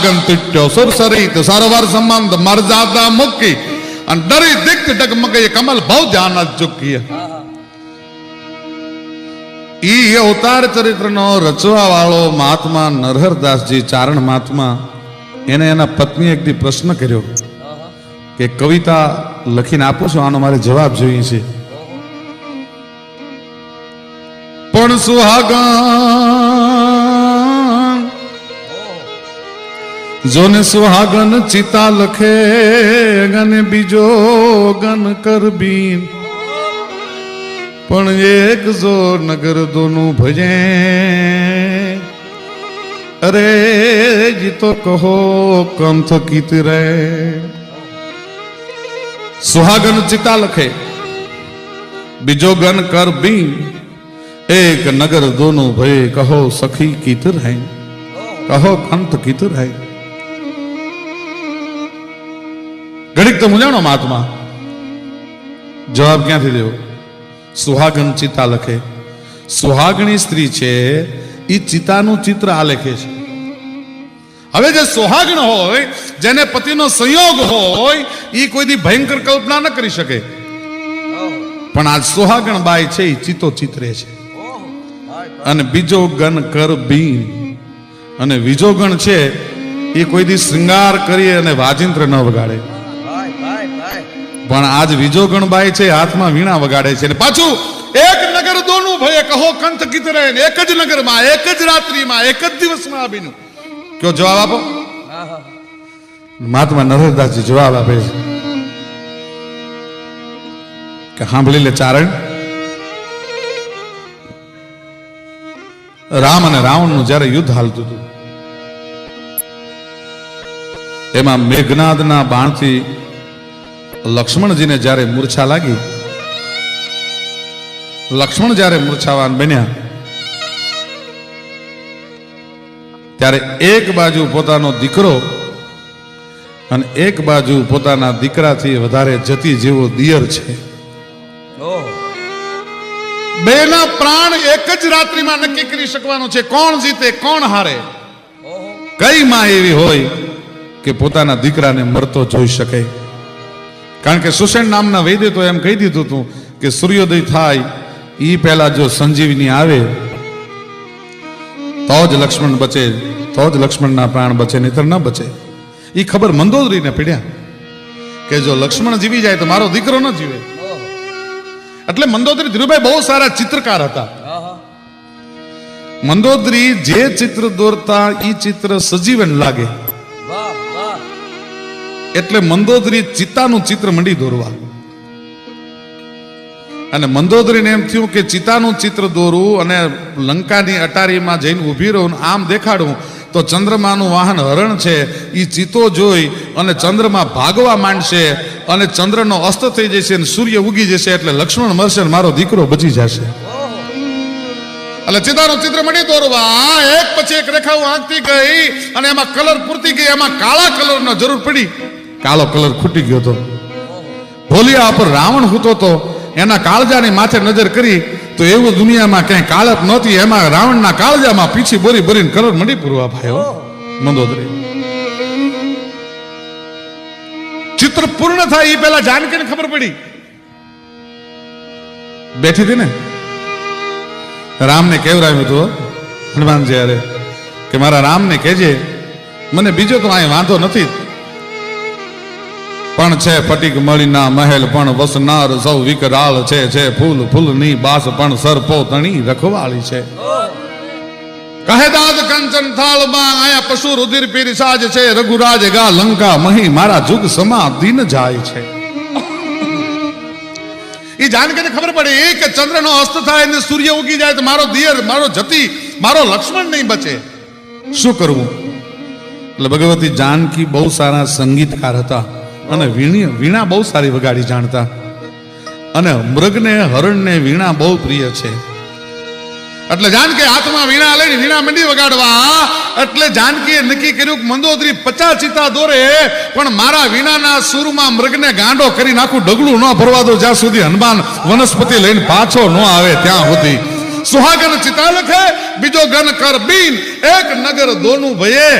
સુહાગન તિટ્યો સુરસરિત સરોવર સંબંધ મરજાદા મુક્કી અને ડરી દિક્ત ડગમગે કમલ ભવ ધ્યાન ચૂકી. ઈ અવતાર ચરિત્રનો રચવા વાળો મહાત્મા નરહરદાસજી ચારણ મહાત્મા એને એના પત્ની એક દી પ્રશ્ન કર્યો કે કવિતા લખીને આપો છો, આનો મારે જવાબ જોઈએ છે. પણ સુહાગન જોને સુહાગન ચિતા લખે ગને બીજો ગન કરબીન પણ એક જો નગર દોનું ભજે અરે જીતો કહો કમ થકીત રે. સુહાગન ચિતા લખે બીજો ગન કરબીન એક નગર દોનું ભય કહો સખી કીત રહે કહો કંત કીત રહે. ઘડીક તો મૂંઝાણો મહાત્મા, જવાબ ક્યાંથી દેવો? સુહાગન ચિતા લખે, સુહાગણી સ્ત્રી છે એ ચિતાનું ચિત્ર આલેખે છે. હવે જે સુહાગણ હોય જેને પતિનો સંયોગ હોય એ કોઈ દી ભયંકર કલ્પના ન કરી શકે, પણ આ સુહાગણ બાઈ છે એ ચિતો ચિત્રે છે. અને બીજો ગણ કર બીન અને બીજો ગણ છે એ કોઈ દી શ્રૃંગાર કરી અને વાજિંત્ર ન વગાડે, પણ આજ બીજો ગણબાઈ છે હાથમાં વીણા વગાડે છે. ને પાછું એક નગર દોનું ભય કહો કંઠ ગીત રહે, એક જ નગરમાં એક જ રાત્રિમાં એક જ દિવસમાં આવીનું. કયો જવાબ આપો? મહાત્મા નરહરદાસજી જવાબ આપે છે કે સાંભળી લે ચારણ, રામ અને રાવણનું જયારે યુદ્ધ હાલતું હતું એમાં મેઘનાદના બાણથી લક્ષ્મણજીને જ્યારે મૂર્છા લાગી, લક્ષ્મણ જ્યારે મૂર્છાવાન બન્યા ત્યારે એક બાજુ પોતાનો દીકરો અને એક બાજુ પોતાના દીકરાથી વધારે જતી જેવો દિયર છે. બેના પ્રાણ એક જ રાત્રિમાં નક્કી કરી શકવાનું છે કોણ જીતે કોણ હારે. કઈ માં એવી હોય કે પોતાના દીકરાને મરતો જોઈ શકે? કારણ કે સુષેણ નામના વૈદ્ય તો એમ કહી દીધું હતું કે સૂર્યોદય થાય એ પહેલા જો સંજીવની આવે તો જ લક્ષ્મણ બચે, તો જ લક્ષ્મણના પ્રાણ બચે, નહીતર ન બચે. એ ખબર મંદોદરીને પીડ્યા કે જો લક્ષ્મણ જીવી જાય તો મારો દીકરો ન જીવે. એટલે મંદોદરી ધીરુભાઈ બહુ સારા ચિત્રકાર હતા. મંદોદરી જે ચિત્ર દોરતા એ ચિત્ર સજીવન લાગે, એટલે મંદોદરી ચિતાનું ચિત્ર મંડી દોરવા. અને મંદોદરીને એમ થયું કે ચિતાનું ચિત્ર દોરવું અને લંકાની અટારીમાં જઈને ઊભી રહું આમ દેખાડું તો ચંદ્રમાનું વાહન હરણ છે એ ચિતો જોઈ અને ચંદ્રમાં ભાગવા માંડશે અને ચંદ્રનો અસ્ત થઈ જશે અને સૂર્ય ઉગી જશે, એટલે લક્ષ્મણ મરશે અને મારો દીકરો બચી જશે. એટલે ચિતાનું ચિત્ર મંડી દોરવા એક પછી એક રેખાઓ આંકતી ગઈ અને એમાં કલર પૂરતી ગઈ. એમાં કાળા કલરનો જરૂર પડી, કાળો કલર ખૂટી ગયો હતો. ભોલિયા પર રાવણ હૂતો હતો, એના કાળજાની માથે નજર કરી તો એવું દુનિયામાં ક્યાંય કાળપ નહોતી. એમાં રાવણના કાળજામાં પીછી બોરી બોરીને કલર મંડી પૂરવા ભાઈઓ. મંદોદરી ચિત્ર પૂર્ણ થાય એ પહેલા જાનકીને ખબર પડી, બેઠી હતી ને, રામને કેવરાયું હતું હનુમાનજી અરે કે મારા રામને કહેજે મને બીજો તો અહીં વાંધો નથી, પણ છે ફટીક મળીના મહેલ પણ વસનાર સૌ વિકરાળ છે ફૂલ ફૂલની બાસ પણ સરપો તણી રખવાળી છે. કહે દાદ કંચન થાળમાં આયા પશુ રુધિર પીર સાજ છે, રઘુરાજ ગા લંકા મહી મારા જુગ સમા દિન જાય છે. એ જાનકીને ખબર પડી કે ચંદ્રનો અસ્ત થાય અને સૂર્ય ઉગી જાય તો મારો દિયર મારો જતી મારો લક્ષ્મણ નહીં બચે, શું કરવું? એટલે ભગવતી જાનકી બહુ સારા સંગીતકાર હતા અને વીણા બહુ સારી વગાડી જાણતા, અને મૃગને હરણને વીણા બહુ પ્રિય છે. એટલે જાનકી હાથમાં વીણા લઈને વીણા મંડી વગાડવા. એટલે જાનકીએ નક્કી કર્યું કે મંદોદરી 50 ચિતા દોરે પણ મારા વીણાના સૂરમાં મૃગને ગાંડો કરી નાખું, ડગલું ન ભરવા દો જ્યાં સુધી હનુમાન વનસ્પતિ લઈને પાછો ન આવે ત્યાં સુધી. સુહાગન ચિતા લખે બીજો ગન કર બીન એક નગર દોનું ભયે